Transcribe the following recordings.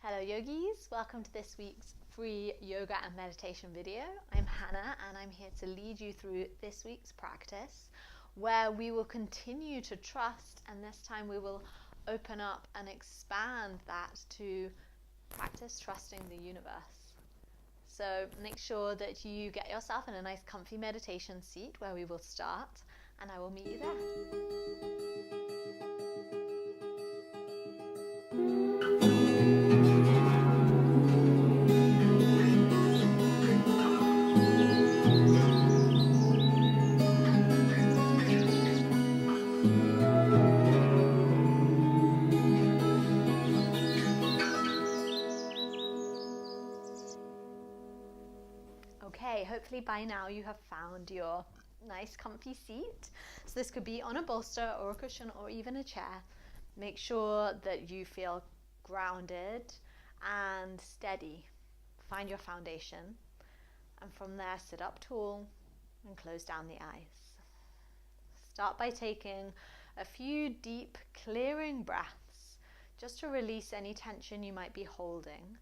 Hello yogis, welcome to this week's free yoga and meditation video. I'm Hannah and I'm here to lead you through this week's practice where we will continue to trust, and this time we will open up and expand that to practice trusting the universe. So make sure that you get yourself in a nice comfy meditation seat where we will start, and I will meet you there. Okay, hopefully by now you have found your nice comfy seat. So this could be on a bolster or a cushion or even a chair. Make sure that you feel grounded and steady. Find your foundation, and from there sit up tall and close down the eyes. Start by taking a few deep clearing breaths just to release any tension you might be holding.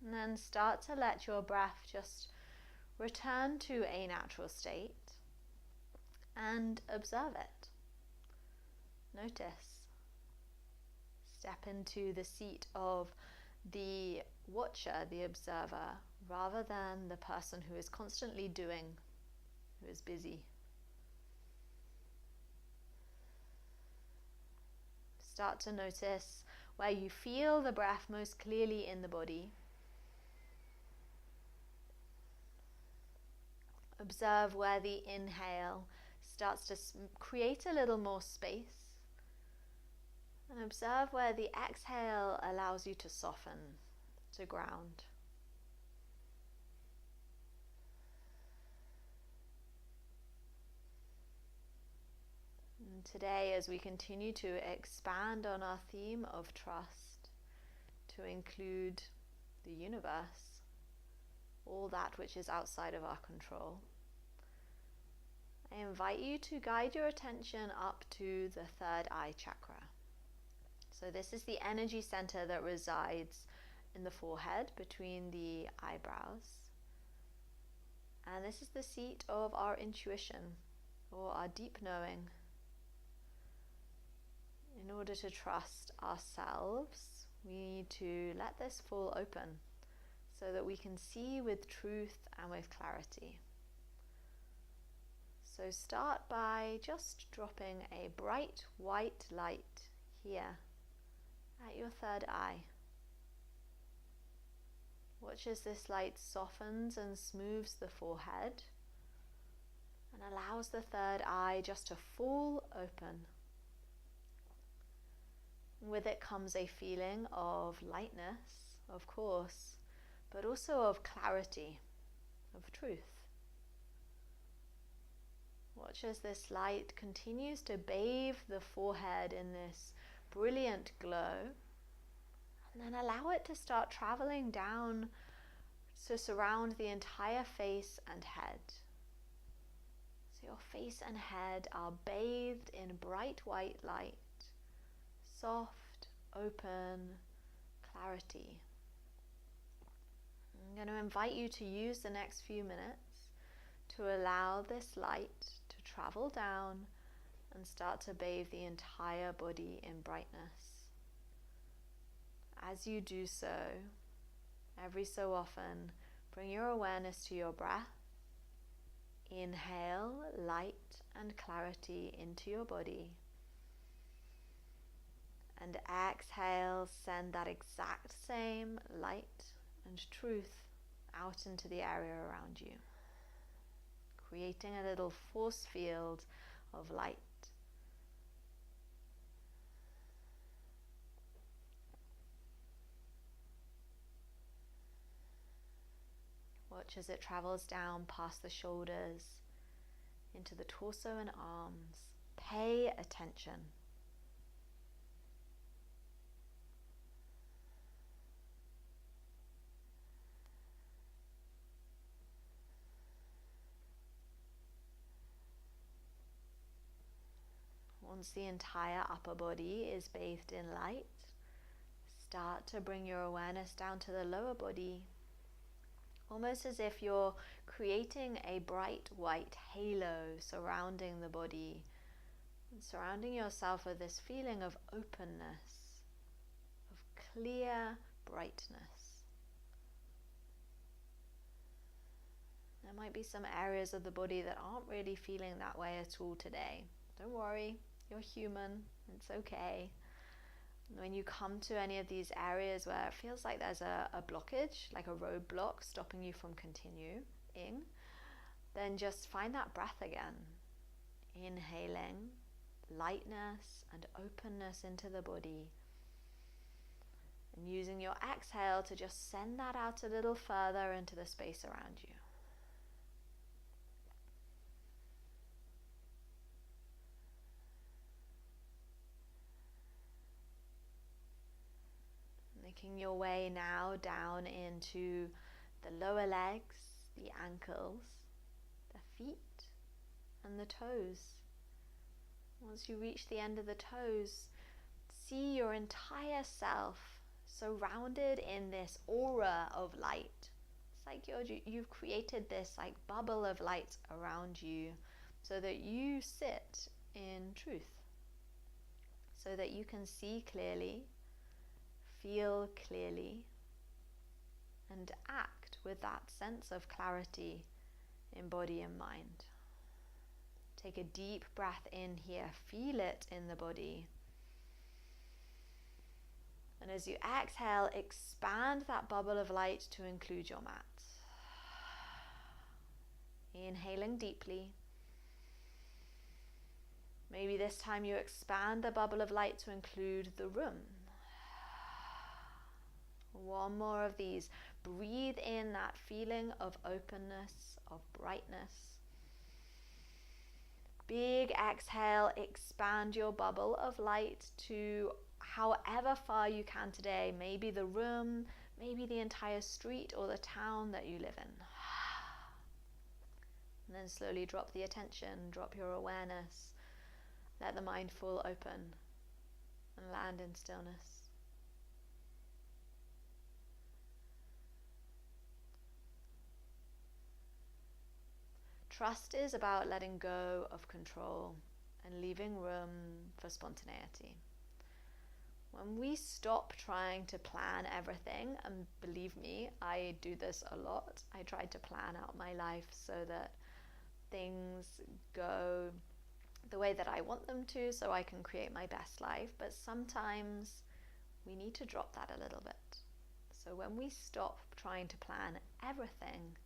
And then start to let your breath just return to a natural state and observe it. Notice. Step into the seat of the watcher, the observer, rather than the person who is constantly doing, who is busy. Start to notice where you feel the breath most clearly in the body. Observe where the inhale starts to create a little more space, and observe where the exhale allows you to soften, to ground. And today, as we continue to expand on our theme of trust, to include the universe, all that which is outside of our control, I invite you to guide your attention up to the third eye chakra. So this is the energy center that resides in the forehead between the eyebrows. And this is the seat of our intuition, or our deep knowing. In order to trust ourselves, we need to let this fall open so that we can see with truth and with clarity. So start by just dropping a bright white light here at your third eye. Watch as this light softens and smooths the forehead and allows the third eye just to fall open. With it comes a feeling of lightness, of course, but also of clarity, of truth. Watch as this light continues to bathe the forehead in this brilliant glow, and then allow it to start traveling down to surround the entire face and head. So your face and head are bathed in bright white light, soft, open clarity. I'm going to invite you to use the next few minutes to allow this light to travel down and start to bathe the entire body in brightness. As you do so, every so often, bring your awareness to your breath. Inhale light and clarity into your body. And exhale, send that exact same light and truth out into the area around you, creating a little force field of light. Watch as it travels down past the shoulders, into the torso and arms. Pay attention. Once the entire upper body is bathed in light, start to bring your awareness down to the lower body, almost as if you're creating a bright white halo surrounding the body, and surrounding yourself with this feeling of openness, of clear brightness. There might be some areas of the body that aren't really feeling that way at all today. Don't worry, you're human, it's okay. When you come to any of these areas where it feels like there's a blockage, like a roadblock stopping you from continuing, then just find that breath again. Inhaling lightness and openness into the body. And using your exhale to just send that out a little further into the space around you. Making your way now down into the lower legs, the ankles, the feet, and the toes. Once you reach the end of the toes, see your entire self surrounded in this aura of light. It's like you've created this like bubble of light around you so that you sit in truth, so that you can see clearly, feel clearly, and act with that sense of clarity in body and mind. Take a deep breath in here, feel it in the body. And as you exhale, expand that bubble of light to include your mat. Inhaling deeply. Maybe this time you expand the bubble of light to include the room. One more of these. Breathe in that feeling of openness, of brightness. Big exhale, expand your bubble of light to however far you can today. Maybe the room, maybe the entire street or the town that you live in. And then slowly drop the attention, drop your awareness. Let the mind fall open and land in stillness. Trust is about letting go of control and leaving room for spontaneity. When we stop trying to plan everything, and believe me, I do this a lot. I try to plan out my life so that things go the way that I want them to, so I can create my best life. But sometimes we need to drop that a little bit. So when we stop trying to plan everything,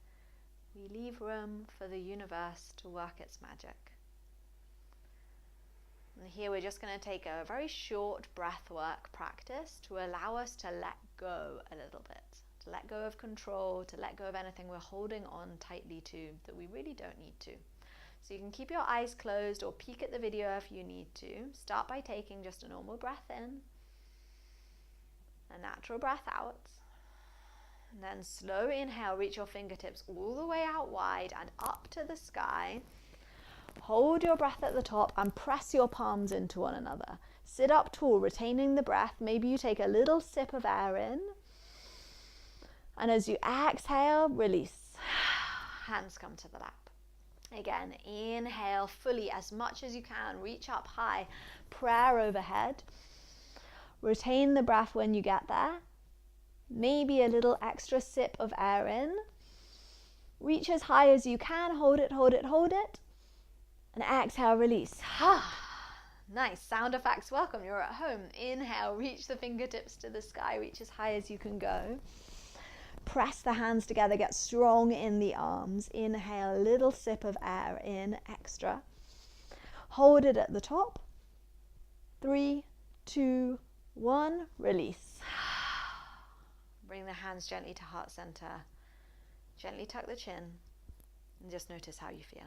we leave room for the universe to work its magic. And here we're just going to take a very short breath work practice to allow us to let go a little bit, to let go of control, to let go of anything we're holding on tightly to that we really don't need to. So you can keep your eyes closed or peek at the video if you need to. Start by taking just a normal breath in, a natural breath out. And then slow inhale, reach your fingertips all the way out wide and up to the sky. Hold your breath at the top and press your palms into one another. Sit up tall, retaining the breath. Maybe you take a little sip of air in. And as you exhale, release. Hands come to the lap. Again, inhale fully as much as you can. Reach up high. Prayer overhead. Retain the breath when you get there. Maybe a little extra sip of air in. Reach as high as you can. Hold it, hold it, hold it. And exhale, release. Nice. Sound effects, welcome. You're at home. Inhale, reach the fingertips to the sky. Reach as high as you can go. Press the hands together. Get strong in the arms. Inhale, a little sip of air in, extra. Hold it at the top. 3, 2, 1. Release. Bring the hands gently to heart center. Gently tuck the chin and just notice how you feel.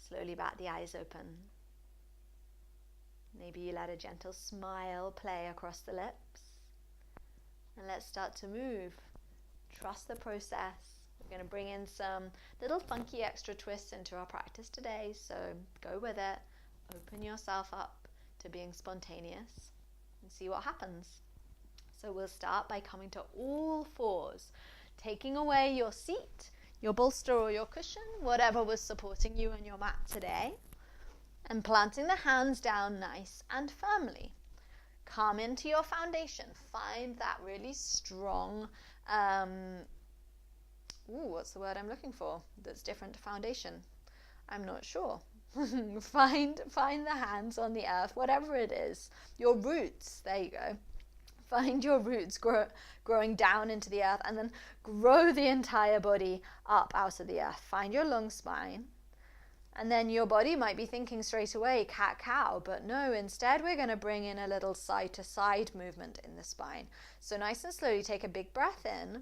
Slowly bat the eyes open. Maybe you let a gentle smile play across the lips. And let's start to move. Trust the process. We're going to bring in some little funky extra twists into our practice today, so go with it. Open yourself up to being spontaneous and see what happens. So we'll start by coming to all fours, taking away your seat, your bolster or your cushion, whatever was supporting you on your mat today, and planting the hands down nice and firmly. Come into your foundation. Find that really strong, what's the word I'm looking for that's different to foundation? I'm not sure. Find the hands on the earth, whatever it is. Your roots, there you go. Find your roots growing down into the earth, and then grow the entire body up out of the earth. Find your long spine. And then your body might be thinking straight away, cat-cow, but no, instead we're going to bring in a little side-to-side movement in the spine. So nice and slowly take a big breath in.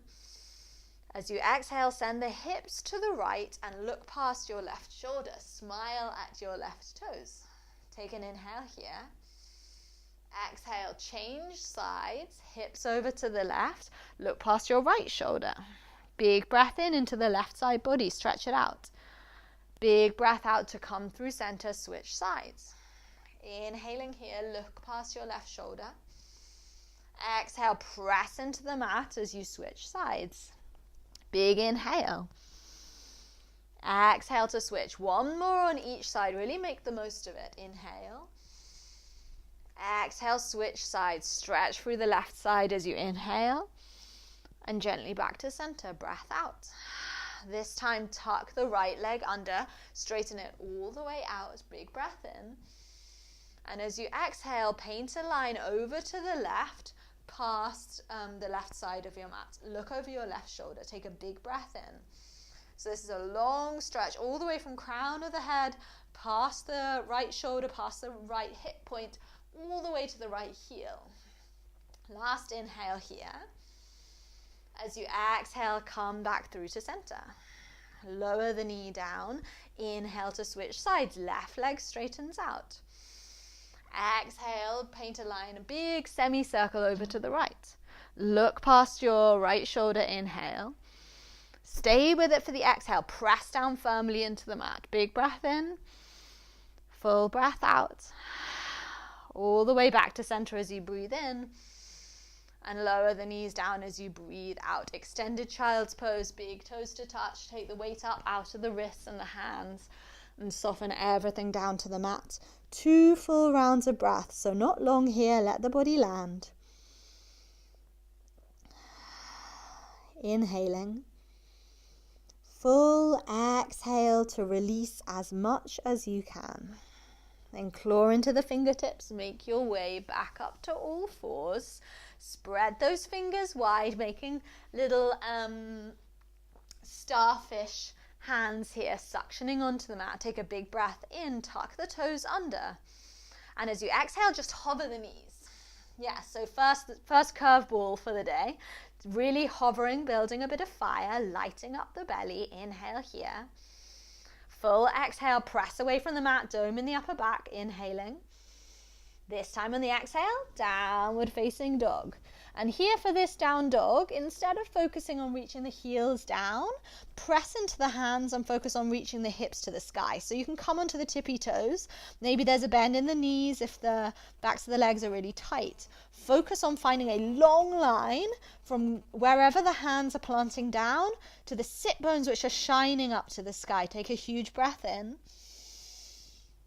As you exhale, send the hips to the right and look past your left shoulder. Smile at your left toes. Take an inhale here. Exhale, change sides, hips over to the left, look past your right shoulder. Big breath in into the left side body, stretch it out. Big breath out to come through center, switch sides. Inhaling here, look past your left shoulder. Exhale, press into the mat as you switch sides. Big inhale. Exhale to switch. One more on each side, really make the most of it. Inhale. Exhale, switch sides. Stretch through the left side as you inhale. And gently back to center, breath out. This time, tuck the right leg under, straighten it all the way out, big breath in. And as you exhale, paint a line over to the left, past the left side of your mat. Look over your left shoulder, take a big breath in. So this is a long stretch, all the way from crown of the head, past the right shoulder, past the right hip point, all the way to the right heel. Last inhale here. As you exhale, come back through to center. Lower the knee down. Inhale to switch sides. Left leg straightens out. Exhale, paint a line, a big semicircle over to the right. Look past your right shoulder, inhale. Stay with it for the exhale. Press down firmly into the mat. Big breath in. Full breath out. All the way back to center as you breathe in. And lower the knees down as you breathe out. Extended child's pose, big toes to touch. Take the weight up out of the wrists and the hands. And soften everything down to the mat. 2 full rounds of breath. So not long here. Let the body land. Inhaling. Full exhale to release as much as you can. Then claw into the fingertips. Make your way back up to all fours. Spread those fingers wide, making little starfish hands here, suctioning onto the mat. Take a big breath in, tuck the toes under. And as you exhale, just hover the knees. Yeah, so first curveball for the day. Really hovering, building a bit of fire, lighting up the belly. Inhale here. Full exhale, press away from the mat, dome in the upper back, inhaling. This time on the exhale, downward facing dog. And here for this down dog, instead of focusing on reaching the heels down, press into the hands and focus on reaching the hips to the sky. So you can come onto the tippy toes. Maybe there's a bend in the knees if the backs of the legs are really tight. Focus on finding a long line from wherever the hands are planting down to the sit bones which are shining up to the sky. Take a huge breath in.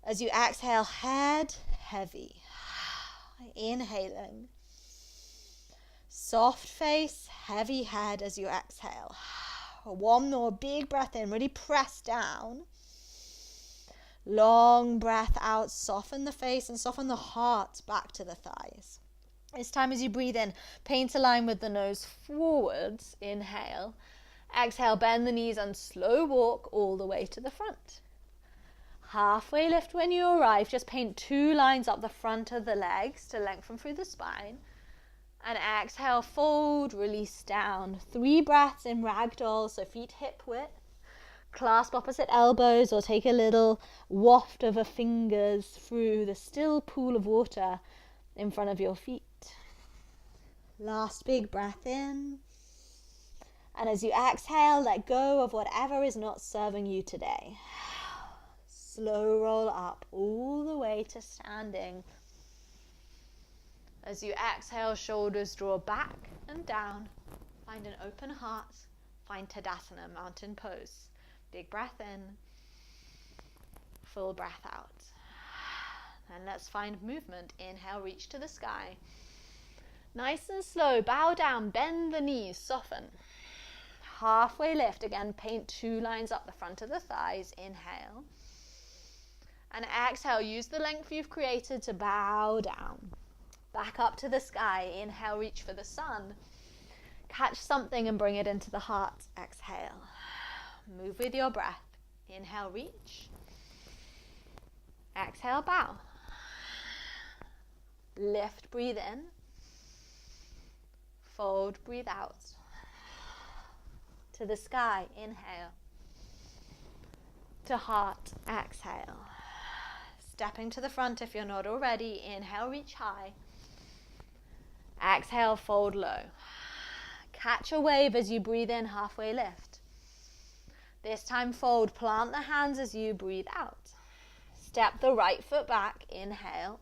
As you exhale, head heavy. Inhaling. Soft face, heavy head as you exhale. One more big breath in, really press down. Long breath out, soften the face and soften the heart back to the thighs. This time as you breathe in, paint a line with the nose forwards, inhale. Exhale, bend the knees and slow walk all the way to the front. Halfway lift when you arrive, just paint 2 lines up the front of the legs to lengthen through the spine. And exhale, fold, release down. 3 breaths in ragdoll, so feet hip width. Clasp opposite elbows or take a little waft of the fingers through the still pool of water in front of your feet. Last big breath in. And as you exhale, let go of whatever is not serving you today. Slow roll up all the way to standing. As you exhale, shoulders draw back and down. Find an open heart. Find Tadasana, mountain pose. Big breath in. Full breath out. And let's find movement. Inhale, reach to the sky. Nice and slow, bow down, bend the knees, soften. Halfway lift, again, paint 2 lines up the front of the thighs. Inhale. And exhale, use the length you've created to bow down. Back up to the sky. Inhale, reach for the sun. Catch something and bring it into the heart. Exhale. Move with your breath. Inhale, reach. Exhale, bow. Lift, breathe in. Fold, breathe out. To the sky, inhale. To heart, exhale. Stepping to the front if you're not already. Inhale, reach high. Exhale, fold low. Catch a wave as you breathe in, halfway lift. This time fold, plant the hands as you breathe out. Step the right foot back, inhale.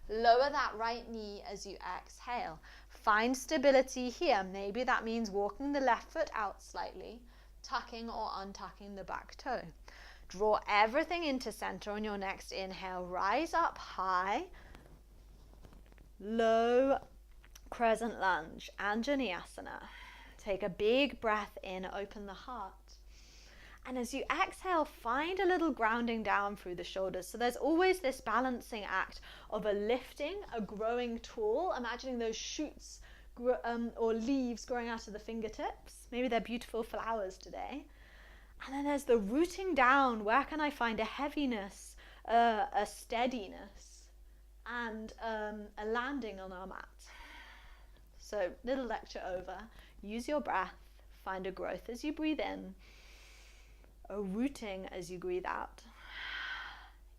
Lower that right knee as you exhale. Find stability here. Maybe that means walking the left foot out slightly, tucking or untucking the back toe. Draw everything into center on your next inhale. Rise up high, low, crescent lunge, Anjaneyasana. Take a big breath in, open the heart. And as you exhale, find a little grounding down through the shoulders. So there's always this balancing act of a lifting, a growing tall, imagining those shoots or leaves growing out of the fingertips. Maybe they're beautiful flowers today. And then there's the rooting down. Where can I find a heaviness, a steadiness, and a landing on our mat? So little lecture over. Use your breath. Find a growth as you breathe in. A rooting as you breathe out.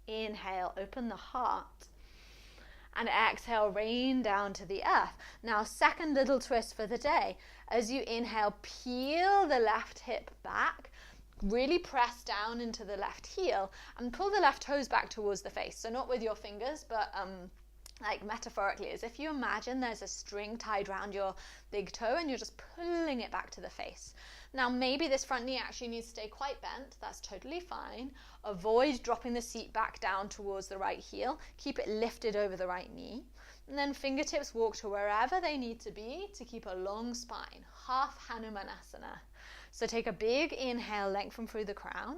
Inhale, open the heart. And exhale, rain down to the earth. Now, second little twist for the day. As you inhale, peel the left hip back. Really press down into the left heel and pull the left toes back towards the face. So not with your fingers, but like metaphorically, as if you imagine there's a string tied around your big toe and you're just pulling it back to the face. Now, maybe this front knee actually needs to stay quite bent. That's totally fine. Avoid dropping the seat back down towards the right heel. Keep it lifted over the right knee. And then fingertips walk to wherever they need to be to keep a long spine. Half Hanumanasana. So take a big inhale, lengthen through the crown.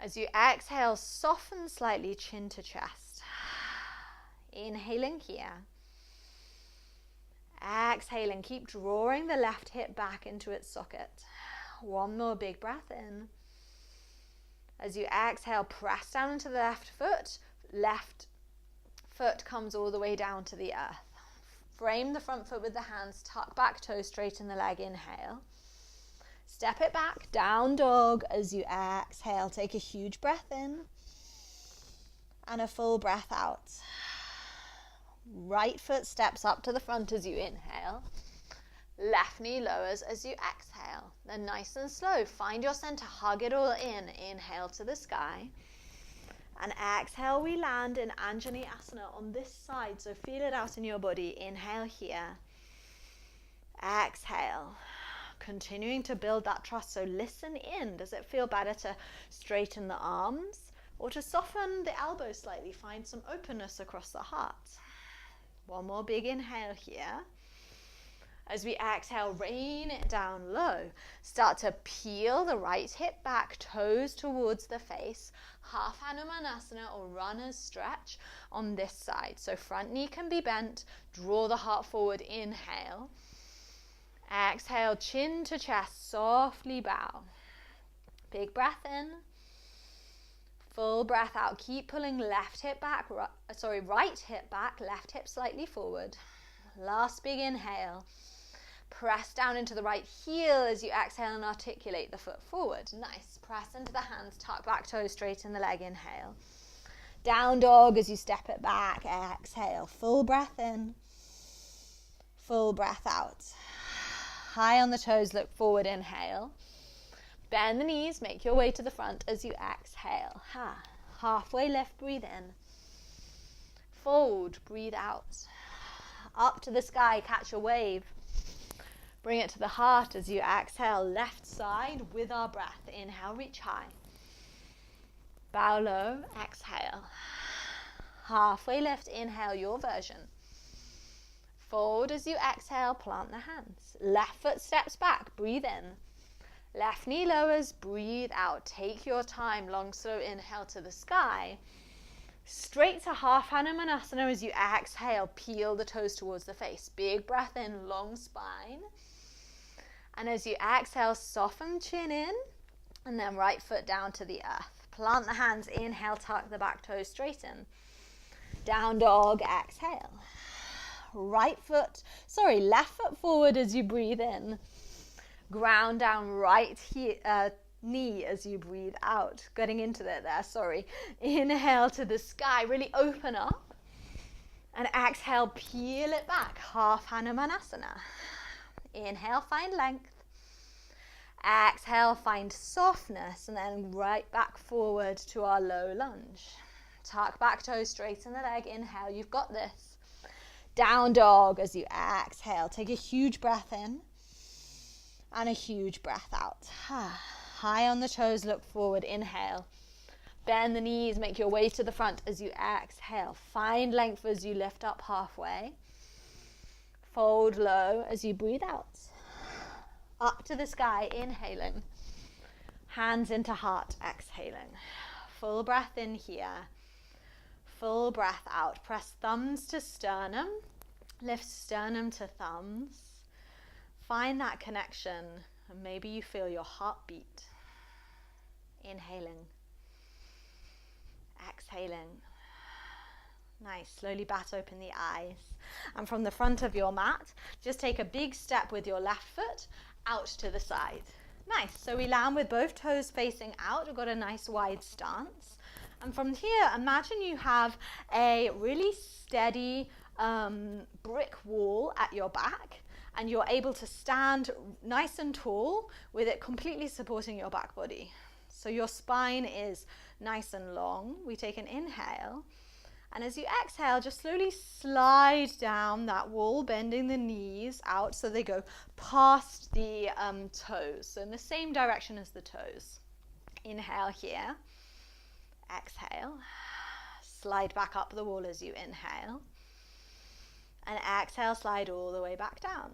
As you exhale, soften slightly, chin to chest. Inhaling here. Exhaling, keep drawing the left hip back into its socket. One more big breath in. As you exhale, press down into the left foot. Left foot comes all the way down to the earth. Frame the front foot with the hands, tuck back toe, straighten the leg, inhale. Step it back, down dog. As you exhale, take a huge breath in and a full breath out. Right foot steps up to the front as you inhale. Left knee lowers as you exhale. Then nice and slow, find your center, hug it all in. Inhale to the sky. And exhale, we land in Anjaneyasana on this side. So feel it out in your body. Inhale here. Exhale. Continuing to build that trust. So listen in. Does it feel better to straighten the arms or to soften the elbows slightly? Find some openness across the heart. One more big inhale here. As we exhale, rain it down low. Start to peel the right hip back, toes towards the face. Half Hanumanasana or runner's stretch on this side. So front knee can be bent. Draw the heart forward. Inhale. Exhale, chin to chest, softly bow. Big breath in. Full breath out. Keep pulling left hip back, right hip back, left hip slightly forward. Last big inhale. Press down into the right heel as you exhale and articulate the foot forward. Nice. Press into the hands, tuck back toes, straighten the leg, inhale. Down dog as you step it back, exhale. Full breath in. Full breath out. High on the toes, look forward, inhale. Bend the knees, make your way to the front as you exhale. Halfway lift, breathe in. Fold, breathe out. Up to the sky, catch a wave. Bring it to the heart as you exhale, left side with our breath. Inhale, reach high. Bow low, exhale. Halfway lift, inhale, your version. Fold as you exhale, plant the hands. Left foot steps back, breathe in. Left knee lowers, breathe out. Take your time, long, slow inhale to the sky. Straight to half Hanumanasana as you exhale, peel the toes towards the face. Big breath in, long spine. And as you exhale, soften chin in, and then right foot down to the earth. Plant the hands, inhale, tuck the back toes, straighten. Down dog, exhale. Left foot forward as you breathe in. Ground down right knee as you breathe out. Getting into it there, sorry. Inhale to the sky, really open up. And exhale, peel it back, half Hanumanasana. Inhale, find length. Exhale, find softness, and then right back forward to our low lunge. Tuck back toes, straighten the leg. Inhale, you've got this. Down dog as you exhale. Take a huge breath in and a huge breath out. High on the toes, look forward, inhale. Bend the knees, make your way to the front as you exhale. Find length as you lift up halfway. Fold low as you breathe out. Up to the sky, inhaling. Hands into heart, exhaling. Full breath in here. Full breath out. Press thumbs to sternum. Lift sternum to thumbs. Find that connection, and maybe you feel your heartbeat. Inhaling. Exhaling. Nice. Slowly bat open the eyes. And from the front of your mat, just take a big step with your left foot out to the side. Nice. So we land with both toes facing out. We've got a nice wide stance. And from here, imagine you have a really steady brick wall at your back, and you're able to stand nice and tall with it completely supporting your back body. So your spine is nice and long. We take an inhale, and as you exhale, just slowly slide down that wall, bending the knees out so they go past the toes, so in the same direction as the toes. Inhale here. Exhale. Slide back up the wall as you inhale. And exhale, slide all the way back down.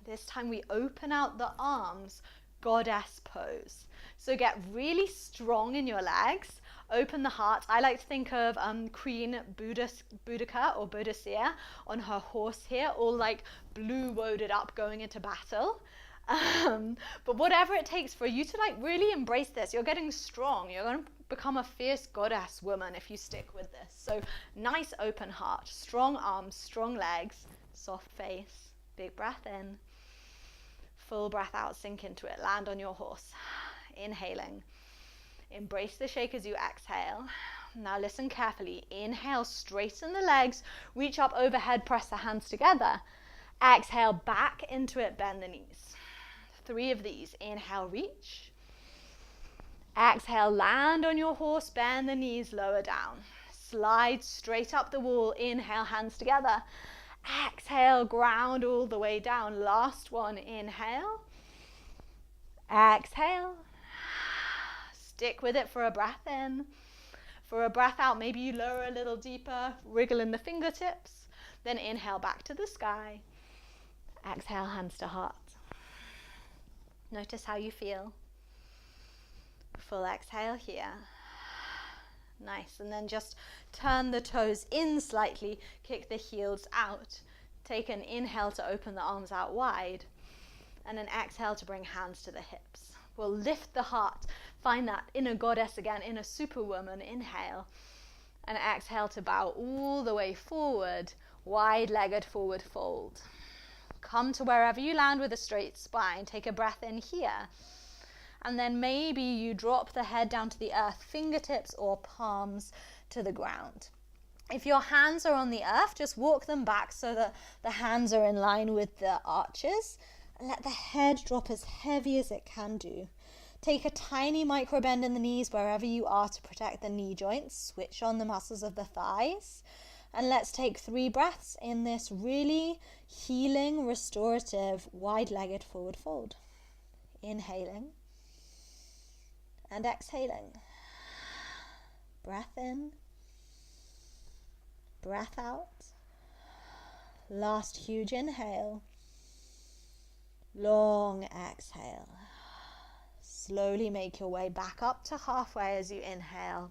This time we open out the arms, goddess pose. So get really strong in your legs. Open the heart. I like to think of Queen Boudica or Boudicca on her horse here, all like blue woaded up going into battle. But whatever it takes for you to like really embrace this, you're getting strong. You're going to become a fierce goddess woman if you stick with this. So nice open heart, strong arms, strong legs, soft face, big breath in, full breath out, sink into it, land on your horse. Inhaling. Embrace the shake as you exhale. Now listen carefully. Inhale, straighten the legs, reach up overhead, press the hands together. Exhale, back into it, bend the knees. 3 of these. Inhale, reach. Exhale, land on your horse, bend the knees, lower down. Slide straight up the wall. Inhale, hands together. Exhale, ground all the way down. Last one. Inhale. Exhale. Stick with it for a breath in. For a breath out, maybe you lower a little deeper, wriggle in the fingertips. Then inhale back to the sky. Exhale, hands to heart. Notice how you feel. Full exhale here. Nice. And then just turn the toes in slightly, kick the heels out. Take an inhale to open the arms out wide, and an exhale to bring hands to the hips. We'll lift the heart. Find that inner goddess again, inner superwoman. Inhale. And exhale to bow all the way forward, wide-legged forward fold. Come to wherever you land with a straight spine. Take a breath in here. And then maybe you drop the head down to the earth, fingertips or palms to the ground. If your hands are on the earth, just walk them back so that the hands are in line with the arches. And let the head drop as heavy as it can do. Take a tiny micro bend in the knees wherever you are to protect the knee joints. Switch on the muscles of the thighs. And let's take 3 breaths in this really healing, restorative, wide-legged forward fold. Inhaling and exhaling. Breath in, breath out. Last huge inhale. Long exhale. Slowly make your way back up to halfway as you inhale.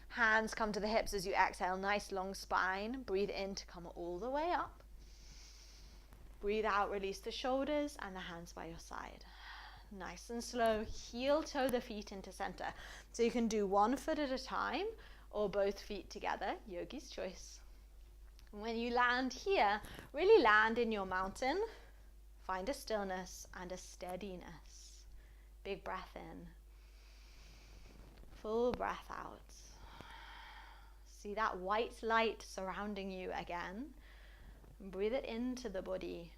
Hands come to the hips as you exhale. Nice long spine. Breathe in to come all the way up. Breathe out, release the shoulders and the hands by your side. Nice and slow. Heel toe the feet into center. So you can do 1 foot at a time or both feet together. Yogi's choice. When you land here, really land in your mountain. Find a stillness and a steadiness. Big breath in. Full breath out. See that white light surrounding you again. Breathe it into the body.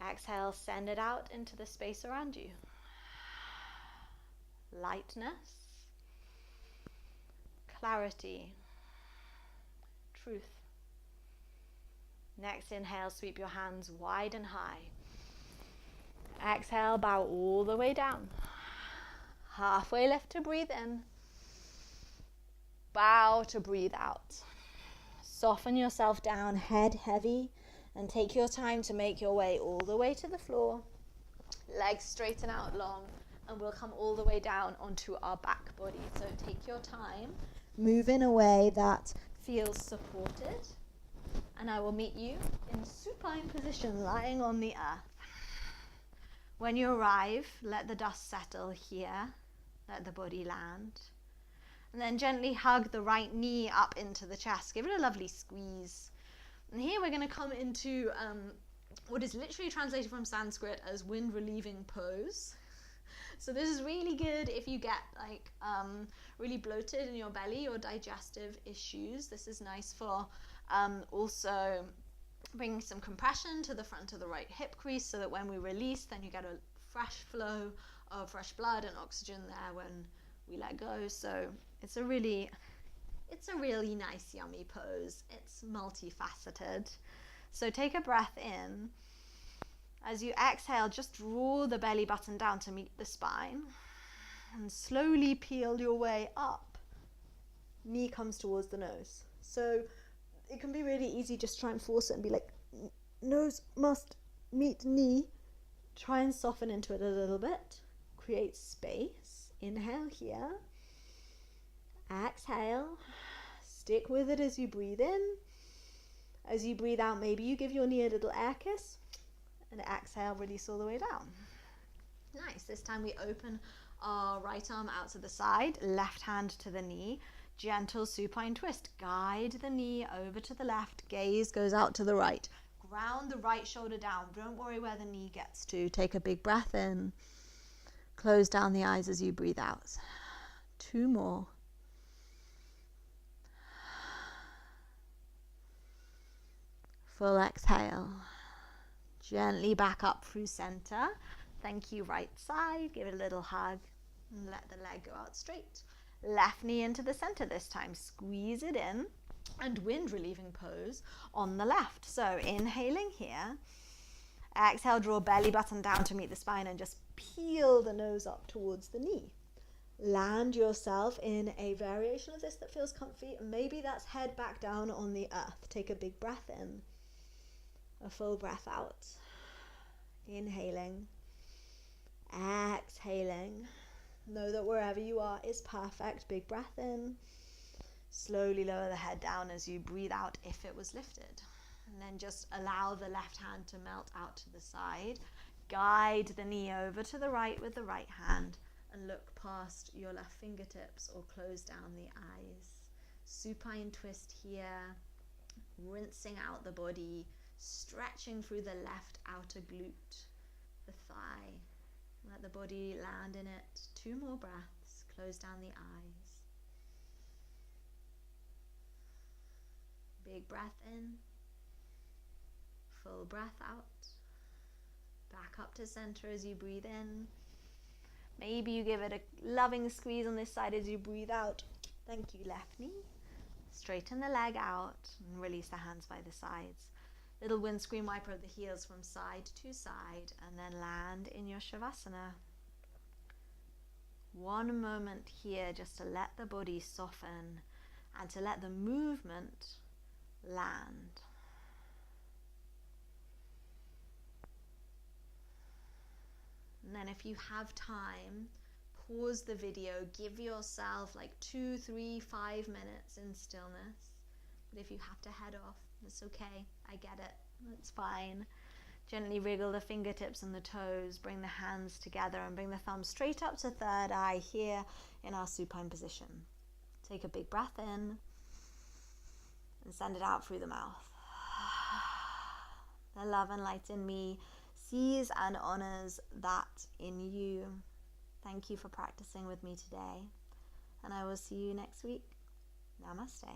Exhale, send it out into the space around you. Lightness, clarity, truth. Next inhale, sweep your hands wide and high. Exhale, bow all the way down. Halfway lift to breathe in. Bow to breathe out. Soften yourself down, head heavy, and take your time to make your way all the way to the floor. Legs straighten out long, and we'll come all the way down onto our back body. So take your time. Move in a way that feels supported. And I will meet you in supine position, lying on the earth. When you arrive, let the dust settle here. Let the body land. And then gently hug the right knee up into the chest. Give it a lovely squeeze. And here we're going to come into what is literally translated from Sanskrit as wind relieving pose. So this is really good if you get really bloated in your belly or digestive issues. This is nice for also bringing some compression to the front of the right hip crease so that when we release, then you get a fresh flow of fresh blood and oxygen there when we let go. So it's a really nice, yummy pose. It's multifaceted. So take a breath in. As you exhale, just draw the belly button down to meet the spine and slowly peel your way up. Knee comes towards the nose. So it can be really easy, just try and force it and be like, nose must meet knee. Try and soften into it a little bit. Create space. Inhale here. Exhale. Stick with it as you breathe in. As you breathe out, maybe you give your knee a little air kiss. And exhale, release all the way down. Nice. This time we open our right arm out to the side, left hand to the knee. Gentle supine twist. Guide the knee over to the left. Gaze goes out to the right. Ground the right shoulder down. Don't worry where the knee gets to. Take a big breath in. Close down the eyes as you breathe out. 2 more. Full exhale. Gently back up through center. Thank you, right side. Give it a little hug and let the leg go out straight. Left knee into the center this time. Squeeze it in and wind relieving pose on the left. So inhaling here. Exhale, draw belly button down to meet the spine and just peel the nose up towards the knee. Land yourself in a variation of this that feels comfy. Maybe that's head back down on the earth. Take a big breath in. A full breath out. Inhaling. Exhaling. Know that wherever you are is perfect. Big breath in. Slowly lower the head down as you breathe out if it was lifted. And then just allow the left hand to melt out to the side. Guide the knee over to the right with the right hand and look past your left fingertips or close down the eyes. Supine twist here. Rinsing out the body. Stretching through the left outer glute, the thigh. Let the body land in it. 2 more breaths. Close down the eyes. Big breath in. Full breath out. Back up to center as you breathe in. Maybe you give it a loving squeeze on this side as you breathe out. Thank you, left knee. Straighten the leg out and release the hands by the sides. Little windscreen wiper of the heels from side to side, and then land in your Shavasana. One moment here just to let the body soften and to let the movement land. And then if you have time, pause the video, give yourself like 2, 3, 5 minutes in stillness. But if you have to head off, that's okay. I get it. That's fine. Gently wriggle the fingertips and the toes. Bring the hands together and bring the thumbs straight up to third eye here in our supine position. Take a big breath in and send it out through the mouth. The love and light in me sees and honors that in you. Thank you for practicing with me today, and I will see you next week. Namaste.